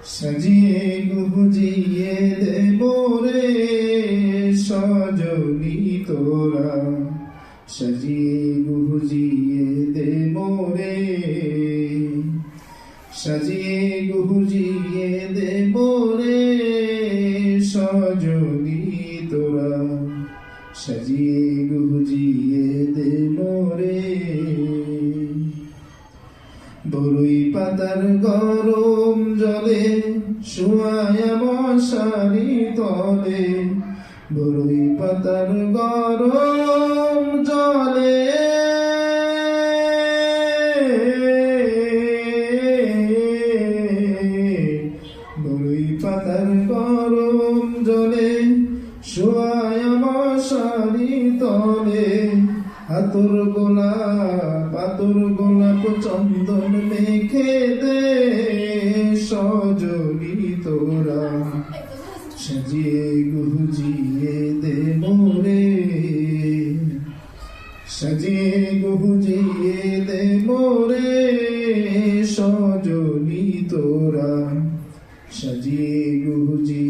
সাজিয়ে গুজিয়ে দেব রে সজনী তোরা, সাজিয়ে গুজিয়ে দেব রে, সাজিয়ে গুজিয়ে দেব রে সজনী তোরা, সাজিয়ে গুজিয়ে দেব রে। বরই পাতার গরম জলে শুয়ায়া মশারি তলে, বরই পাতার গরম জলে বরই পাতার গরম জলে শুয়ায়া মশারি তলে, আতর গোলাপ চন্দন মেখে দে সজনী তোরা, সাজিয়ে গুজিয়ে দে মোরে, সাজিয়ে